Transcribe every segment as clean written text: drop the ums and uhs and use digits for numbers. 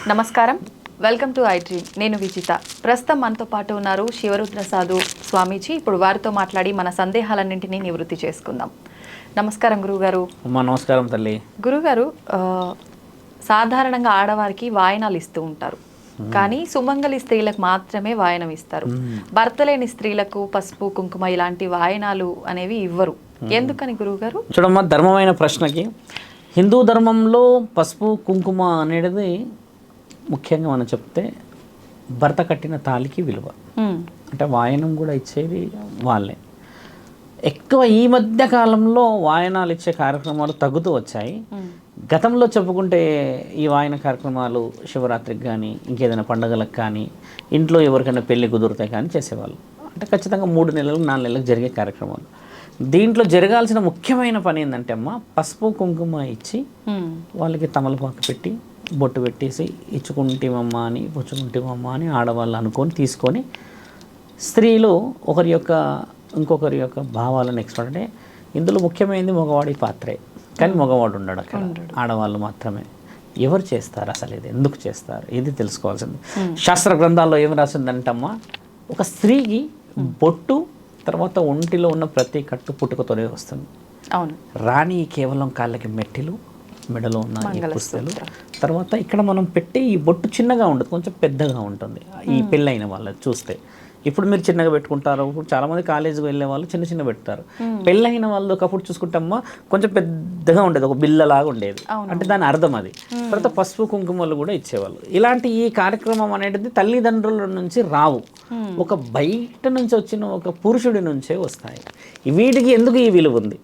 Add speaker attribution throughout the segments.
Speaker 1: నమస్కారం, welcome to I dream. నేను విజిత. ప్రస్తుతం మనతో పాటు ఉన్నారు శివరుద్ర సాధు స్వామీజీ. ఇప్పుడు వారితో మాట్లాడి మన సందేహాలన్నింటినీ నివృత్తి చేసుకుందాం. నమస్కారం గురుగారు.
Speaker 2: నమస్కారం తల్లి.
Speaker 1: గురుగారు, సాధారణంగా ఆడవారికి వాయనాలు ఇస్తూ ఉంటారు, కానీ సుమంగలి స్త్రీలకు మాత్రమే వాయనం ఇస్తారు. భర్త లేని స్త్రీలకు పసుపు కుంకుమ ఇలాంటి వాయనాలు అనేవి ఇవ్వరు. ఎందుకని గురుగారు?
Speaker 2: చూడమ్మా, ధర్మమైన ప్రశ్నకి హిందూ ధర్మంలో పసుపు కుంకుమ అనేది ముఖ్యంగా మనం చెప్తే భర్త కట్టిన తాళికి విలువ. అంటే వాయనం కూడా ఇచ్చేది వాళ్ళే. ఎక్కువ ఈ మధ్య కాలంలో వాయనాలు ఇచ్చే కార్యక్రమాలు తగ్గుతూ వచ్చాయి. గతంలో చెప్పుకుంటే ఈ వాయన కార్యక్రమాలు శివరాత్రికి కానీ ఇంకేదైనా పండుగలకు కానీ ఇంట్లో ఎవరికైనా పెళ్లి కుదిరితే కానీ చేసేవాళ్ళు. అంటే ఖచ్చితంగా 3 నెలలకు 4 నెలలకు జరిగే కార్యక్రమాలు. దీంట్లో జరగాల్సిన ముఖ్యమైన పని ఏంటంటే అమ్మ, పసుపు కుంకుమ ఇచ్చి వాళ్ళకి తమలపాకు పెట్టి బొట్టు పెట్టేసి ఇచ్చుకుంటేమమ్మ అని పుచ్చుకుంటేమమ్మ అని ఆడవాళ్ళు అనుకొని తీసుకొని స్త్రీలు ఇంకొకరి యొక్క భావాలను ఎక్స్ప్రెస్. అంటే ఇందులో ముఖ్యమైనది మగవాడి పాత్రే, కానీ మగవాడు ఉండడు అక్కడ, ఆడవాళ్ళు మాత్రమే. ఎవరు చేస్తారు అసలు? ఇది ఎందుకు చేస్తారు? ఇది తెలుసుకోవాల్సింది. శాస్త్ర గ్రంథాల్లో ఏమి రాసిందంటమ్మా, ఒక స్త్రీకి బొట్టు తర్వాత ఒంటిలో ఉన్న ప్రతి కట్టు పుట్టుకతోనే వస్తుంది.
Speaker 1: అవును.
Speaker 2: రాణి కేవలం కాళ్ళకి మెట్టిలు, మెడలో ఉన్న ఈ పుస్తలు, తర్వాత ఇక్కడ మనం పెట్టే ఈ బొట్టు చిన్నగా ఉండదు, కొంచెం పెద్దగా ఉంటుంది. ఈ పెళ్ళైన వాళ్ళది చూస్తే ఇప్పుడు మీరు చిన్నగా పెట్టుకుంటారు. ఇప్పుడు చాలామంది కాలేజీకి వెళ్ళే వాళ్ళు చిన్న చిన్న పెడతారు. పెళ్ళైన వాళ్ళు ఒకప్పుడు చూసుకుంటామా కొంచెం పెద్దగా ఉండేది, ఒక బిల్లలాగా ఉండేది. అంటే దాని అర్థం అది. తర్వాత పసుపు కుంకుమలు కూడా ఇచ్చేవాళ్ళు. ఇలాంటి ఈ కార్యక్రమం అనేది తల్లిదండ్రుల నుంచి రావు, ఒక బయట నుంచి వచ్చిన ఒక పురుషుడి నుంచే వస్తాయి. వీటికి ఎందుకు ఈ విలువ ఉంది?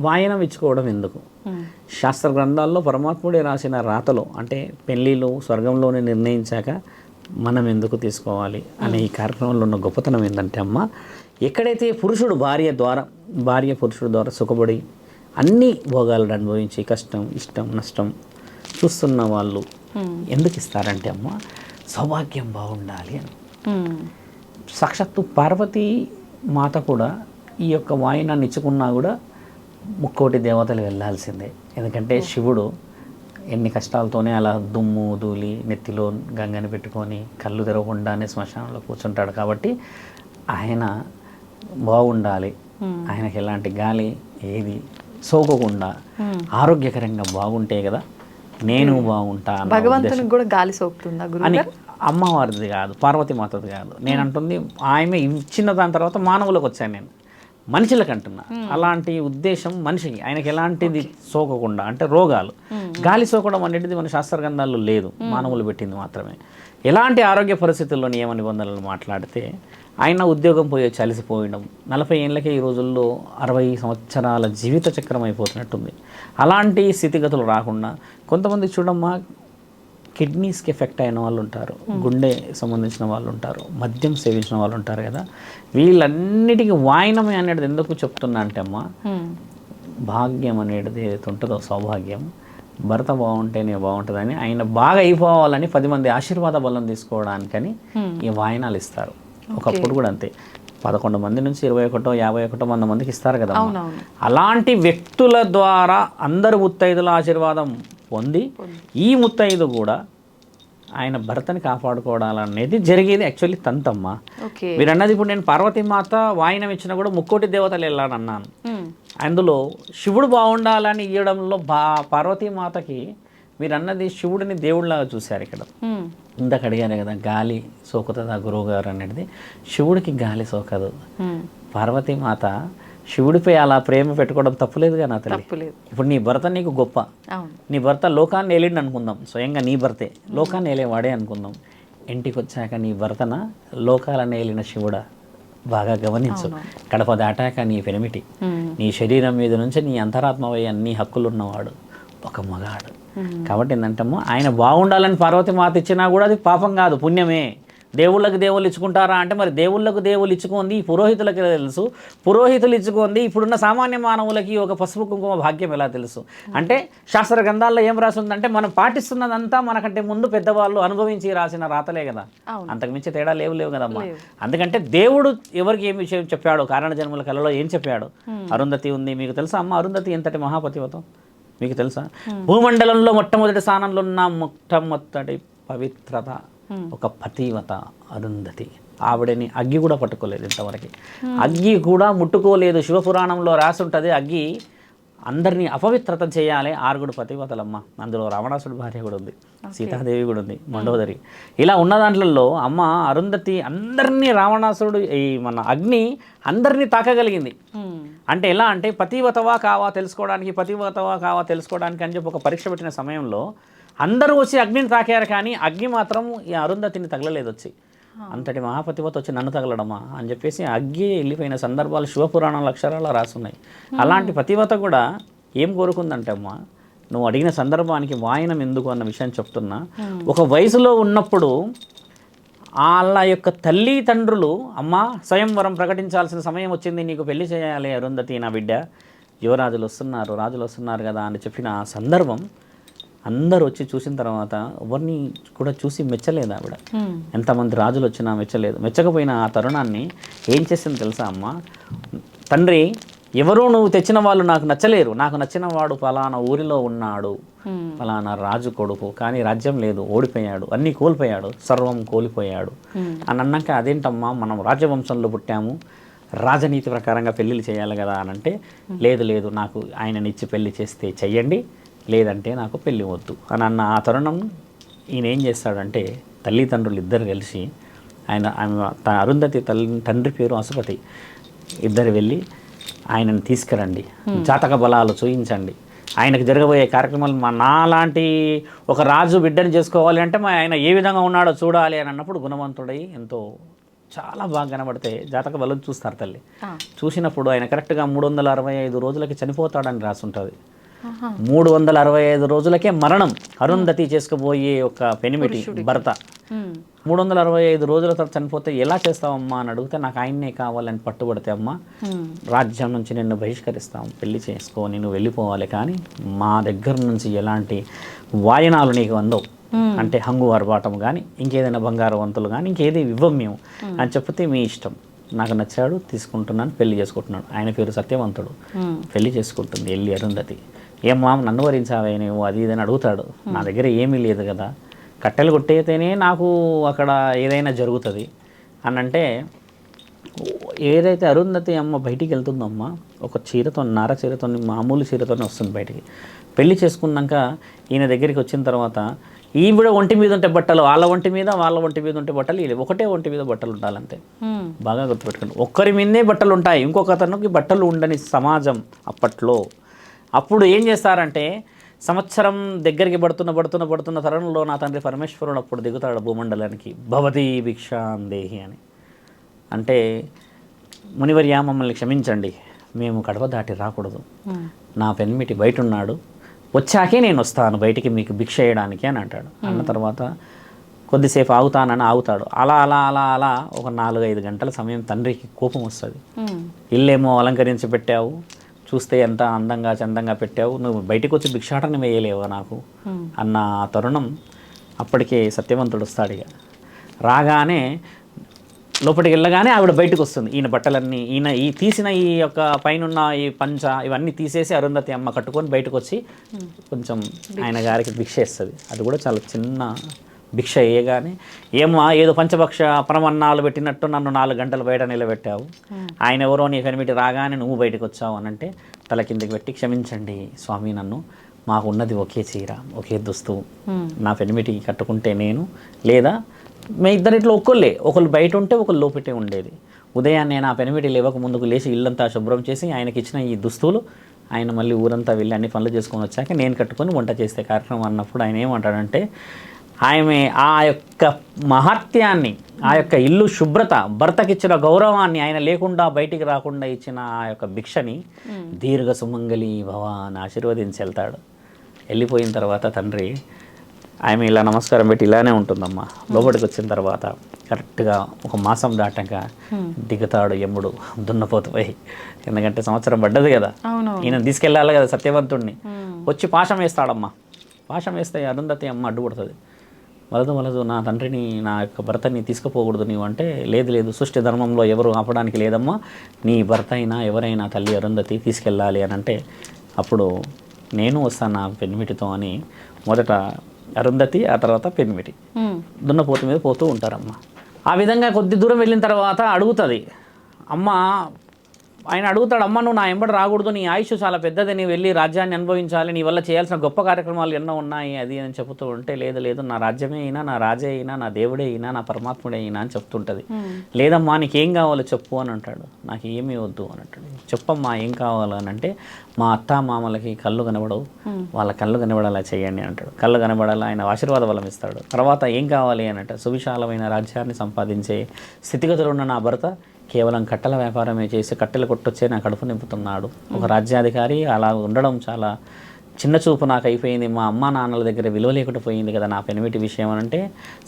Speaker 2: వాయనం ఇచ్చుకోవడం ఎందుకు? శాస్త్ర గ్రంథాల్లో పరమాత్ముడే రాసిన రాతలో, అంటే పెళ్ళిళ్ళు స్వర్గంలోనే నిర్ణయించాక మనం ఎందుకు తీసుకోవాలి అనే ఈ కార్యక్రమంలో ఉన్న గొప్పతనం ఏంటంటే అమ్మ, ఎక్కడైతే పురుషుడు భార్య పురుషుడు ద్వారా సుఖపడి అన్ని భోగాలను అనుభవించి కష్టం ఇష్టం నష్టం చూస్తున్న వాళ్ళు ఎందుకు ఇస్తారంటే అమ్మ, సౌభాగ్యం బాగుండాలి అని. సాక్షాత్తు పార్వతీ మాత కూడా ఈ యొక్క వాయనాన్ని ఇచ్చుకున్నా కూడా 3 దేవతలు వెళ్ళాల్సిందే. ఎందుకంటే శివుడు ఎన్ని కష్టాలతోనే అలా దుమ్ము ధూళి నెత్తిలో గంగని పెట్టుకొని కళ్ళు తెరవకుండానే శ్మశానంలో కూర్చుంటాడు. కాబట్టి ఆయన బాగుండాలి, ఆయనకి ఎలాంటి గాలి ఏది సోకకుండా ఆరోగ్యకరంగా బాగుంటే కదా నేను బాగుంటా.
Speaker 1: భగవంతునికి కూడా గాలి సోకుతుందా
Speaker 2: అని అమ్మవారిది కాదు, పార్వతీ మాతది కాదు నేను అంటుంది. ఆమె ఇచ్చిన దాని తర్వాత మానవులకు వచ్చాను నేను, మనుషులకు అంటున్నా. అలాంటి ఉద్దేశం మనిషికి, ఆయనకి ఎలాంటిది సోకకుండా, అంటే రోగాలు గాలి సోకడం అనేది మన శాస్త్ర గ్రంథాల్లో లేదు, మానవులు పెట్టింది మాత్రమే. ఎలాంటి ఆరోగ్య పరిస్థితుల్లో నియమ నిబంధనలు మాట్లాడితే ఆయన ఉద్యోగం పోయి అలసిపోయడం, 40 ఏళ్ళకే ఈ రోజుల్లో 60 సంవత్సరాల జీవిత చక్రం అయిపోతున్నట్టుంది. అలాంటి స్థితిగతులు రాకుండా కొంతమంది చూడమ్మా, కిడ్నీస్కి ఎఫెక్ట్ అయిన వాళ్ళు ఉంటారు, గుండె సంబంధించిన వాళ్ళు ఉంటారు, మద్యం సేవించిన వాళ్ళు ఉంటారు కదా. వీళ్ళన్నిటికీ వాయనమే అనేది ఎందుకు చెప్తున్నా అంటే అమ్మా, భాగ్యం అనేది ఏదైతే ఉంటుందో సౌభాగ్యం, భర్త బాగుంటేనే బాగుంటుందని, ఆయన బాగా అయిపోవాలని 10 మంది ఆశీర్వాద బలం తీసుకోవడానికని ఈ వాయనాలు ఇస్తారు. ఒకప్పుడు కూడా అంతే, 11 మంది నుంచి 21, 51, 100 మందికి ఇస్తారు కదా. అలాంటి వ్యక్తుల ద్వారా అందరు ముత్తైదుల ఆశీర్వాదం పొంది ఈ ముత్తైదు కూడా ఆయన భర్తని కాపాడుకోవడాలనేది జరిగేది యాక్చువల్లీ తంతమ్మ. మీరు అన్నది ఇప్పుడు నేను పార్వతీమాత వాయనం ఇచ్చినా కూడా 3 దేవతలు వెళ్ళాలని అన్నాను. అందులో శివుడు బాగుండాలని ఇవ్వడంలో పార్వతీమాతకి మీరు అన్నది శివుడిని దేవుడిలాగా చూశారు. ఇక్కడ ఇందాక అడిగారు కదా, గాలి సోకుతుందా గురువు గారు అనేది. శివుడికి గాలి సోకదు. పార్వతీమాత శివుడిపై అలా ప్రేమ పెట్టుకోవడం తప్పులేదుగా నా తల్లి. ఇప్పుడు నీ భర్త నీకు గొప్ప, నీ భర్త లోకాన్ని ఏలిండి అనుకుందాం, స్వయంగా నీ భర్తే లోకాన్ని ఏలేవాడే అనుకుందాం. ఇంటికి వచ్చాక నీ భర్తన లోకాలను ఏలిన శివుడా? బాగా గమనించు. కడప దాటాక నీ పెనిమిటి, నీ శరీరం మీద నుంచి నీ అంతరాత్మవై అన్ని హక్కులు ఉన్నవాడు ఒక మగాడు. కాబట్టి ఏంటంటమ్మో, ఆయన బాగుండాలని పార్వతి మాత ఇచ్చినా కూడా అది పాపం కాదు, పుణ్యమే. దేవుళ్ళకి దేవుళ్ళు ఇచ్చుకుంటారా అంటే, మరి దేవుళ్ళకు దేవుళ్ళు ఇచ్చుకుంది పురోహితులకి తెలుసు, పురోహితులు ఇచ్చుకుంది ఇప్పుడున్న సామాన్య మానవులకి ఒక పసుపు కుంకుమ భాగ్యం ఎలా తెలుసు? అంటే శాస్త్ర గ్రంథాల్లో ఏం రాసిందంటే, మనం పాటిస్తున్నదంతా మనకంటే ముందు పెద్దవాళ్ళు అనుభవించి రాసిన రాతలే కదా, అంతకుమించి తేడా లేవు కదమ్మా. అందుకంటే దేవుడు ఎవరికి ఏం విషయం చెప్పాడు, కారణ జన్మల కళలో ఏం చెప్పాడు? అరుంధతి ఉంది, మీకు తెలుసా అమ్మ అరుంధతి ఎంతటి మహాపతివతం? మీకు తెలుసా? భూమండలంలో మొట్టమొదటి స్థానంలో ఉన్న మొట్టమొదటి పవిత్రత ఒక పతివత అరుంధతి. ఆవిడని అగ్గి కూడా పట్టుకోలేదు ఇంతవరకు. అగ్గి కూడా ముట్టుకోలేదు. శివపురాణంలో రాసి ఉంటుంది, అగ్గి అందరినీ అపవిత్రత చేయాలి. 6 పతివతలమ్మ. అందులో రావణాసుడి భార్య కూడా ఉంది, సీతాదేవి కూడా ఉంది, మండోదరి. ఇలా ఉన్న దాంట్లో అమ్మ అరుంధతి అందరినీ రావణాసురుడు ఈ మన అగ్ని అందరినీ తాకగలిగింది. అంటే ఎలా అంటే పతివతవా కావా తెలుసుకోవడానికి అని చెప్పి ఒక పరీక్ష పెట్టిన సమయంలో అందరూ వచ్చి అగ్నిని తాకారు, కానీ అగ్ని మాత్రం ఈ అరుంధతిని తగలలేదు వచ్చి. అంతటి మహాపతివత వచ్చి నన్ను తగలడమా అని చెప్పేసి అగ్గి వెళ్ళిపోయిన సందర్భాలు శివపురాణాల అక్షరాలు రాసున్నాయి. అలాంటి పతివత కూడా ఏం కోరుకుందంటే అమ్మ, నువ్వు అడిగిన సందర్భానికి వాయనం ఎందుకు అన్న విషయం చెప్తున్నా. ఒక వయసులో ఉన్నప్పుడు వాళ్ళ యొక్క తల్లిదండ్రులు అమ్మ స్వయంవరం ప్రకటించాల్సిన సమయం వచ్చింది, నీకు పెళ్లి చేయాలి అరుంధతి నా బిడ్డ, యువరాజులు వస్తున్నారు, రాజులు వస్తున్నారు కదా అని చెప్పిన ఆ సందర్భం అందరూ వచ్చి చూసిన తర్వాత ఎవరిని కూడా చూసి మెచ్చలేదు ఆవిడ. ఎంతమంది రాజులు వచ్చినా మెచ్చలేదు. మెచ్చకపోయిన ఆ తరుణాన్ని ఏం చేసింది తెలుసా అమ్మ, తండ్రి ఎవరూ నువ్వు తెచ్చిన వాళ్ళు నాకు నచ్చలేరు, నాకు నచ్చిన వాడు ఫలానా ఊరిలో ఉన్నాడు, ఫలానా రాజు కొడుకు, కానీ రాజ్యం లేదు, ఓడిపోయాడు, అన్నీ కోల్పోయాడు, సర్వం కోల్పోయాడు అని అన్నాక, అదేంటమ్మా మనం రాజవంశంలో పుట్టాము, రాజనీతి ప్రకారంగా పెళ్ళిళ్ళు చేయాలి కదా అని అంటే, లేదు నాకు ఆయననిచ్చి పెళ్లి చేస్తే చెయ్యండి, లేదంటే నాకు పెళ్ళి వద్దు అని అన్న ఆ తరుణం ఈయన ఏం చేస్తాడంటే, తల్లిదండ్రులు ఇద్దరు కలిసి ఆమె అరుంధతి తండ్రి పేరు అసుపతి, ఇద్దరు వెళ్ళి ఆయనను తీసుకురండి, జాతక బలాలు చూయించండి, ఆయనకు జరగబోయే కార్యక్రమాలు నాలాంటి ఒక రాజు బిడ్డను చేసుకోవాలి అంటే ఆయన ఏ విధంగా ఉన్నాడో చూడాలి అని అన్నప్పుడు గుణవంతుడై ఎంతో చాలా బాగా కనబడితే జాతక బలం చూస్తారు తల్లి. చూసినప్పుడు ఆయన కరెక్ట్గా 365 రోజులకి చనిపోతాడని రాసుంటుంది. 365 రోజులకే మరణం. అరుంధతి చేసుకుపోయే ఒక పెనిమిటి భర్త 365 రోజుల తర్వాత చనిపోతే ఎలా చేస్తావమ్మా అని అడిగితే, నాకు ఆయన్నే కావాలని పట్టుబడితే, అమ్మ రాజ్యం నుంచి నిన్ను బహిష్కరిస్తాం, పెళ్లి చేసుకో, నేను వెళ్ళిపోవాలి, కానీ మా దగ్గర నుంచి ఎలాంటి వాయనాలు నీకు అందవు, అంటే హంగు ఆర్భాటం కానీ ఇంకేదైనా బంగారు వంతులు కానీ ఇంకేది ఇవ్వం మేము అని చెప్తే, మీ ఇష్టం, నాకు నచ్చాడు తీసుకుంటున్నాను, పెళ్లి చేసుకుంటున్నాడు, ఆయన పేరు సత్యవంతుడు, పెళ్లి చేసుకుంటుంది వెళ్ళి అరుంధతి. ఏమ్మా నన్ను వరించావే నువ్వు అది ఇదని అడుగుతాడు. నా దగ్గర ఏమీ లేదు కదా, కట్టెలు కొట్టేతేనే నాకు అక్కడ ఏదైనా జరుగుతుంది అని అంటే, ఏదైతే అరుంధతి అమ్మ బయటికి వెళ్తుందమ్మా, ఒక చీరతో, నార చీరతో, మామూలు చీరతోనే వస్తుంది బయటికి. పెళ్లి చేసుకున్నాక ఈయన దగ్గరికి వచ్చిన తర్వాత ఈవిడ ఒంటి మీద ఉంటే బట్టలు వాళ్ళ ఒంటి మీద ఉంటే బట్టలు వీళ్ళు ఒకటే ఒంటి మీద బట్టలు ఉండాలంతే. బాగా గుర్తుపెట్టుకోండి, ఒక్కరి మీదే బట్టలు ఉంటాయి, ఇంకొక అతనికి బట్టలు ఉండని సమాజం అప్పట్లో. అప్పుడు ఏం చేస్తారంటే, సంవత్సరం దగ్గరికి పడుతున్న తరుణంలో నా తండ్రి పరమేశ్వరుడు అప్పుడు దిగుతాడు భూమండలానికి, భవతి భిక్షాందేహి అని. అంటే మునివర్య మమ్మల్ని క్షమించండి, మేము కడప దాటి రాకూడదు, నా పెన్మిటి బయట ఉన్నాడు, వచ్చాకే నేను వస్తాను బయటికి మీకు భిక్ష వేయడానికి అని అంటాడు. అన్న తర్వాత కొద్దిసేపు ఆగుతానని ఆగుతాడు. అలా అలా అలా అలా ఒక 4-5 గంటల సమయం తండ్రికి కోపం వస్తుంది. ఇల్లేమో అలంకరించి పెట్టావు, చూస్తే ఎంత అందంగా చందంగా పెట్టావు, నువ్వు బయటకు వచ్చి భిక్షాటన వేయలేవా నాకు అన్న తరుణం. అప్పటికే సత్యవంతుడు వస్తాడు. ఇక రాగానే లోపలికి వెళ్ళగానే ఆవిడ బయటకు వస్తుంది. ఈయన బట్టలన్నీ ఈ తీసిన ఈ యొక్క పైన ఈ పంచ ఇవన్నీ తీసేసి అరుంధతి అమ్మ కట్టుకొని బయటకు వచ్చి కొంచెం ఆయన గారికి భిక్ష ఇస్తుంది. అది కూడా చాలా చిన్న భిక్ష వేయగానే, ఏదో పంచభక్ష పరమన్నాలు పెట్టినట్టు నన్ను 4 గంటలు బయట నిలబెట్టావు, ఆయన ఎవరో నీ పెనిమిటి రాగానే నువ్వు బయటకు వచ్చావు అని అంటే, తల కిందకి పెట్టి క్షమించండి స్వామి, నన్ను మాకు ఉన్నది ఒకే చీర, ఒకే దుస్తువు, నా పెనిమిటి కట్టుకుంటే నేను, లేదా మీ ఇద్దరిట్లో ఒకళ్ళు బయట ఉంటే ఒకళ్ళు లోపటే ఉండేది. ఉదయాన్నే నా పెనిమిటి లేవక ముందుకు లేచి ఇల్లంతా శుభ్రం చేసి ఆయనకి ఇచ్చిన ఈ దుస్తులు ఆయన మళ్ళీ ఊరంతా వెళ్ళి అన్ని పనులు చేసుకొని వచ్చాక నేను కట్టుకొని వంట చేస్తే కార్యక్రమం అన్నప్పుడు ఆయన ఏమంటాడంటే, ఆమె ఆ యొక్క మహత్యాన్ని, ఆ యొక్క ఇల్లు శుభ్రత, భర్తకిచ్చిన గౌరవాన్ని, ఆయన లేకుండా బయటికి రాకుండా ఇచ్చిన ఆ యొక్క భిక్షని దీర్ఘ సుమంగళి భవ అని ఆశీర్వదించి వెళ్తాడు. వెళ్ళిపోయిన తర్వాత తండ్రి ఆమె ఇలా నమస్కారం పెట్టి ఇలానే ఉంటుందమ్మా. లోపలికి వచ్చిన తర్వాత కరెక్ట్గా 1 మాసం దాటాక దిగుతాడు యముడు దున్నపోతుపై. ఎందుకంటే సంవత్సరం పడ్డది కదా, ఈయన తీసుకెళ్ళాలి కదా సత్యవంతుడిని. వచ్చి పాశం వేస్తాడమ్మా. పాశం వేస్తే అరుంధతి అమ్మ అడ్డుపడుతుంది. వలదు నా తండ్రిని, నా యొక్క భర్తని తీసుకుపోకూడదు నీవు అంటే, లేదు సృష్టి ధర్మంలో ఎవరు ఆపడానికి లేదమ్మా, నీ భర్త అయినా ఎవరైనా తల్లి అరుంధతి తీసుకెళ్ళాలి అని అంటే, అప్పుడు నేను వస్తాను నా పెనిమిటితో అని మొదట అరుంధతి, ఆ తర్వాత పెనిమిటి దున్నపోతు మీద పోతూ ఉంటారమ్మ. ఆ విధంగా కొద్ది దూరం వెళ్ళిన తర్వాత అడుగుతుంది అమ్మ, ఆయన అడుగుతాడు, అమ్మ నువ్వు నా ఎంబడి రాకూడదు, నీ ఆయుష్ చాలా పెద్దది, నీ వెళ్ళి రాజ్యాన్ని అనుభవించాలి, నీ వల్ల చేయాల్సిన గొప్ప కార్యక్రమాలు ఎన్నో ఉన్నాయి అది అని చెబుతూ ఉంటే, లేదు నా రాజ్యమే అయినా, నా రాజే అయినా, నా దేవుడే అయినా, నా పరమాత్ముడే అయినా అని చెప్తుంటుంది. లేదమ్మా నీకేం కావాలో చెప్పు అని అంటాడు. నాకు ఏమీ వద్దు అని అంటాడు. చెప్పమ్మా ఏం కావాలి అని అంటే, మా అత్త మామలకి కళ్ళు కనబడవు, వాళ్ళ కళ్ళు కనబడేలా చేయండి అంటాడు. కళ్ళు కనబడాలా, ఆయన ఆశీర్వాద బలం ఇస్తాడు. తర్వాత ఏం కావాలి అని అంటే, సువిశాలమైన రాజ్యాన్ని సంపాదించే స్థితిగతులు ఉన్న నా భర్త కేవలం కట్టెల వ్యాపారమే చేసి కట్టెలు కొట్టొచ్చే నా కడుపు నింపుతున్నాడు. ఒక రాజ్యాధికారి అలా ఉండడం చాలా చిన్న చూపు నాకు అయిపోయింది. మా అమ్మ నాన్నల దగ్గర విలువ లేకుండా పోయింది కదా నా పెనిమిటి విషయం అని అంటే,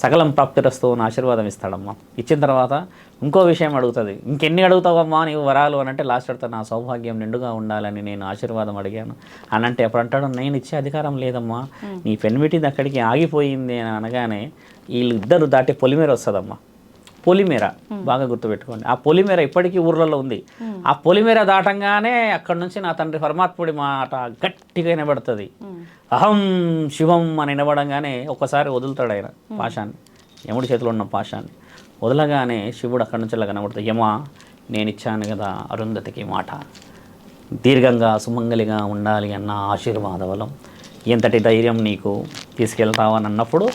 Speaker 2: సకలం ప్రాప్తిరస్తూ అని ఆశీర్వాదం ఇస్తాడమ్మా. ఇచ్చిన తర్వాత ఇంకో విషయం అడుగుతుంది. ఇంకెన్ని అడుగుతావమ్మా నీవు వరాలు అని అంటే, లాస్ట్ అడుగుతా నా సౌభాగ్యం నిండుగా ఉండాలని నేను ఆశీర్వాదం అడిగాను అని అంటే, అప్పుడు అంటాడు నేను ఇచ్చే అధికారం లేదమ్మా, నీ పెనిమిటిది అక్కడికి ఆగిపోయింది అని అనగానే వీళ్ళు ఇద్దరు దాటి పొలిమేర వస్తుందమ్మా. పొలిమేర బాగా గుర్తుపెట్టుకోండి. ఆ పొలిమేర ఇప్పటికీ ఊర్లలో ఉంది. ఆ పొలిమేర దాటంగానే అక్కడ నుంచి నా తండ్రి పరమాత్ముడి మాట గట్టిగా వినబడుతుంది. అహం శివం అని వినబడంగానే ఒక్కసారి వదులుతాడు ఆయన పాశాన్ని, యముడి చేతిలో ఉన్న పాశాన్ని వదలగానే శివుడు అక్కడి నుంచి ఇలా కనబడుతుంది. యమా నేను ఇచ్చాను కదా అరుంధతికి మాట, దీర్ఘంగా సుమంగలిగా ఉండాలి అన్న ఆశీర్వాద బలం, ఎంతటి ధైర్యం నీకు తీసుకెళ్తావని అన్నప్పుడు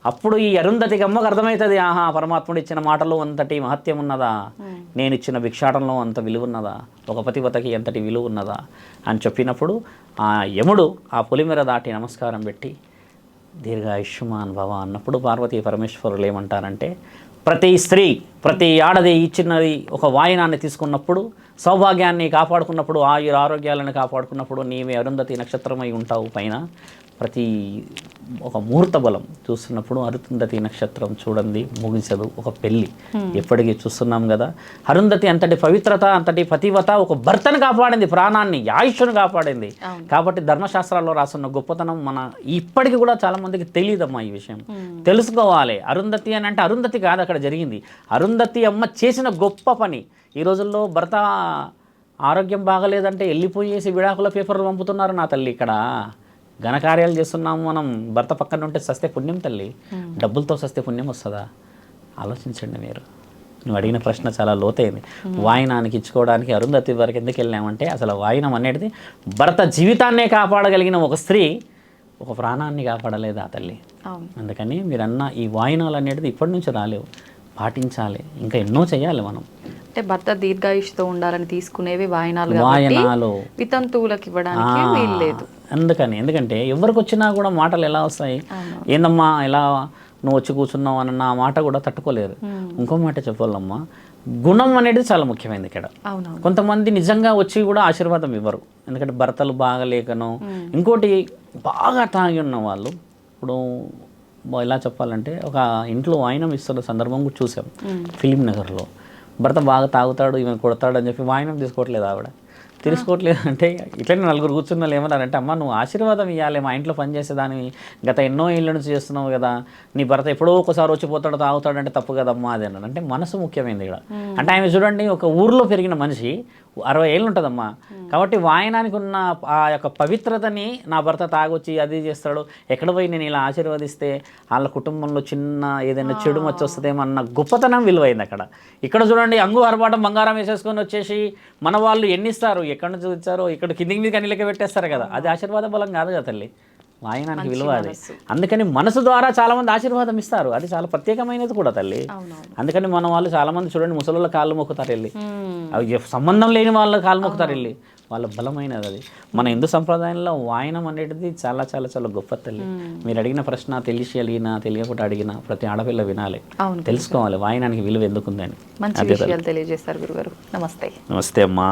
Speaker 2: అప్పుడు ఈ అరుంధతికి అమ్మకు అర్థమవుతుంది, ఆహా పరమాత్ముడు ఇచ్చిన మాటలో అంతటి మహత్యం ఉన్నదా, నేను ఇచ్చిన భిక్షాటంలో అంత విలువ ఉన్నదా, ఒక పతివతకి ఎంతటి విలువ ఉన్నదా అని చెప్పినప్పుడు ఆ యముడు ఆ పొలిమేర దాటి నమస్కారం పెట్టి దీర్ఘాయుష్మాన్ భవ అన్నప్పుడు పార్వతీ పరమేశ్వరులు ఏమంటారంటే, ప్రతి స్త్రీ ప్రతి ఆడది ఇచ్చినది ఒక వాయినాన్ని తీసుకున్నప్పుడు, సౌభాగ్యాన్ని కాపాడుకున్నప్పుడు, ఆరోగ్యాలను కాపాడుకున్నప్పుడు నీవే అరుంధతి నక్షత్రమై ఉంటావు పైన. ప్రతి ఒక ముహూర్త బలం చూస్తున్నప్పుడు అరుంధతి నక్షత్రం చూడండి ముగిసదు, ఒక పెళ్ళి ఎప్పటికీ చూస్తున్నాం కదా. అరుంధతి అంతటి పవిత్రత, అంతటి పతివత, ఒక భర్తను కాపాడింది, ప్రాణాన్ని ఆయుష్ను కాపాడింది. కాబట్టి ధర్మశాస్త్రాల్లో రాసున్న గొప్పతనం మన ఇప్పటికీ కూడా చాలా మందికి తెలియదమ్మా ఈ విషయం. తెలుసుకోవాలి. అరుంధతి అని అంటే అరుంధతి కాదు అక్కడ జరిగింది, అరుంధతి అమ్మ చేసిన గొప్ప పని. ఈ రోజుల్లో భర్త ఆరోగ్యం బాగలేదంటే వెళ్ళిపోయేసి విడాకుల పేపర్లు పంపుతున్నారు నా తల్లి. ఇక్కడ ఘనకార్యాలు చేస్తున్నాము మనం, భర్త పక్కన ఉంటే సస్తే పుణ్యం తల్లి, డబ్బులతో సస్తే పుణ్యం వస్తుందా? ఆలోచించండి మీరు. నువ్వు అడిగిన ప్రశ్న చాలా లోతైంది. వాయినానికి ఇచ్చుకోవడానికి అరుంధతి వరకు ఎందుకు వెళ్ళామంటే, అసలు వాయినం అనేది భర్త జీవితాన్నే కాపాడగలిగిన ఒక స్త్రీ ఒక ప్రాణాన్ని కాపాడలేదు ఆ తల్లి. అందుకని మీరన్న ఈ వాయినాలు అనేది ఇప్పటి నుంచి రాలేవు, పాటించాలి, ఇంకా ఎన్నో చేయాలి మనం.
Speaker 1: అంటే భర్త దీర్ఘాయుష్తో ఉండాలని తీసుకునేవి వాయనాలు, వితంతువులకు ఇవ్వడానికి వీల్లేదు.
Speaker 2: ఎందుకంటే ఎవరికి వచ్చినా కూడా మాటలు ఎలా వస్తాయి, ఏందమ్మా ఎలా నువ్వు వచ్చి కూర్చున్నావు అన్న మాట కూడా తట్టుకోలేరు. ఇంకో మాట చెప్పాలమ్మా, గుణం అనేది చాలా ముఖ్యమైనది ఇక్కడ. కొంతమంది నిజంగా వచ్చి కూడా ఆశీర్వాదం ఇవ్వరు, ఎందుకంటే భర్తలు బాగలేకనో, ఇంకోటి బాగా తాగి ఉన్న వాళ్ళు. ఇప్పుడు ఎలా చెప్పాలంటే, ఒక ఇంట్లో వాయినం ఇస్తున్న సందర్భం కూడా చూసాం ఫిలిం నగర్లో. భర్త బాగా తాగుతాడు, ఈమె కొడతాడు అని చెప్పి వాయినం తీసుకోవట్లేదు ఆవిడ. తీసుకోవట్లేదు అంటే ఇట్లనే నలుగురు కూర్చున్న వాళ్ళు ఏమన్నారంటే, అమ్మ నువ్వు ఆశీర్వాదం ఇవ్వాలి, మా ఇంట్లో పనిచేసేదానివి, గత ఎన్నో ఏళ్ళ నుంచి చేస్తున్నావు కదా, నీ భర్త ఎప్పుడో ఒకసారి వచ్చిపోతాడు తాగుతాడు అంటే తప్పు కదమ్మా అది అన్నాడు. అంటే మనసు ముఖ్యమైనది ఇక్కడ. అంటే ఆయన చూడండి, ఒక ఊర్లో పెరిగిన మనిషి 60 ఏళ్ళు ఉంటుందమ్మా. కాబట్టి వాయనానికి ఉన్న ఆ యొక్క పవిత్రతని నా భర్త తాగొచ్చి అది చేస్తాడు, ఎక్కడ పోయి నేను ఇలా ఆశీర్వదిస్తే వాళ్ళ కుటుంబంలో చిన్న ఏదైనా చెడు మచ్చి వస్తుందేమో అన్న గొప్పతనం విలువైంది అక్కడ. ఇక్కడ చూడండి, అంగు అరబాటం బంగారం వేసేసుకొని వచ్చేసి మన వాళ్ళు ఎన్నిస్తారు, ఎక్కడ నుంచి ఇచ్చారో ఇక్కడ కిందికి మీద కనీలకి పెట్టేస్తారు కదా, అది ఆశీర్వాద బలం కాదు కదా తల్లి, వాయనానికి విలువ అది. అందుకని మనసు ద్వారా చాలా మంది ఆశీర్వాదం ఇస్తారు, అది చాలా ప్రత్యేకమైనది కూడా తల్లి. అందుకని మన వాళ్ళు చాలా మంది చూడండి, ముసలి కాళ్ళు మొక్కుతారు వెళ్ళి, అవి సంబంధం లేని వాళ్ళ కాళ్ళు మొక్కుతారు వెళ్ళి, వాళ్ళ బలమైనది అది. మన హిందూ సంప్రదాయంలో వాయనం అనేది చాలా చాలా చాలా గొప్ప తల్లి. మీరు అడిగిన ప్రశ్న తెలిసి అడిగినా తెలియకుండా అడిగినా ప్రతి ఆడపిల్ల వినాలి, తెలుసుకోవాలి వాయనానికి విలువ ఎందుకుందని.
Speaker 1: మంచి విషయాలు తెలియజేస్తారు గురుగారు. నమస్తే.
Speaker 2: నమస్తే అమ్మా.